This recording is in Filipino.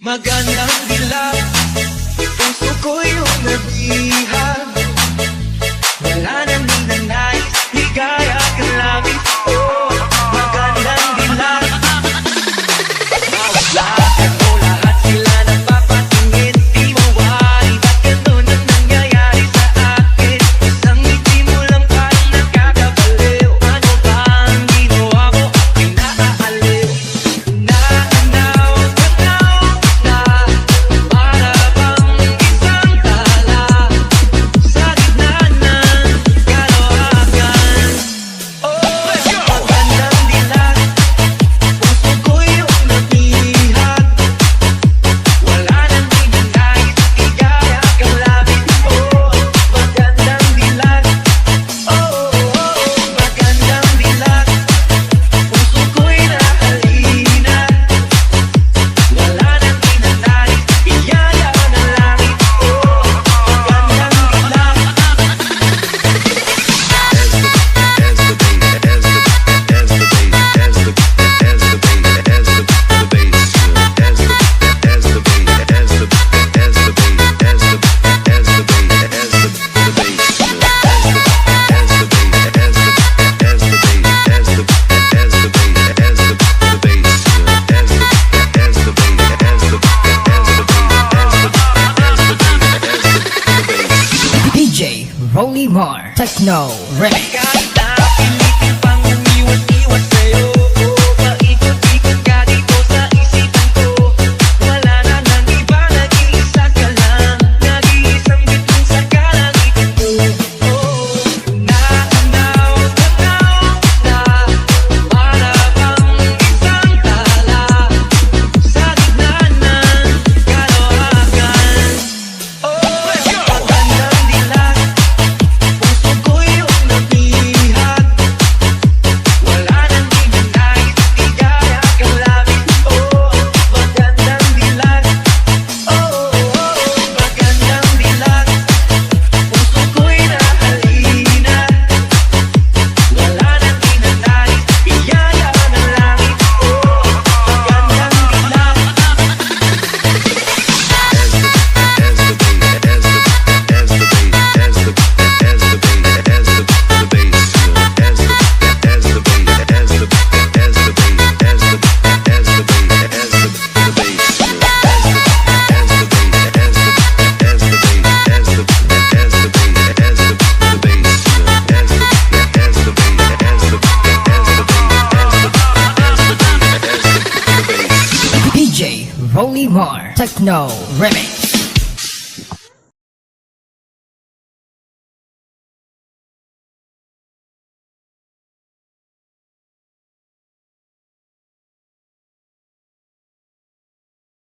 Magandang dilag, puso ko yung nabihag. Wala nang ninanais, higaya ka langit. Oh, magandang dilag. Bawat lakad mo, lahat sila napapatingin. Di mawari, ba't ganun ang nangyayari sa akin? Isang ngiti mo lang parang nakakabaliw. Ano ba ang ginawa mo? Ako'y naaaliw. Naanaw ka na, para bang isang tala sa gitna ng kalohakan. Oh, magandang dilag, puso ko yung nabihag. Wala nang ninanais, higaya kang labit. Oh, magandang dilag. Oh, magandang dilag, puso ko'y nahalina. Wala nang ninanais, higaya ng langit. Oh, magandang dilag. DJ Rolly Mar Techno Remix. Kahit na pilitin pang umiwas-iwas sa'yo, paikot-ikot ka dito sa isipan ko. Wala na nang iba, nag-iisa ka lang. Nag-iisang bituin sa kalangitan ko. Naanaw ka na, para bang isang tala sa gitna ng kalohakan. Magandang dilag, puso ko yung nabihag. Wala nang ninanais, higaya kang labit. Oh, magandang dilag. Oh, magandang dilag, puso ko'y nahalina. Wala nang ninanais, higaya ng langit. Oh, magandang dilag. DJ Rolly Mar Techno Remix.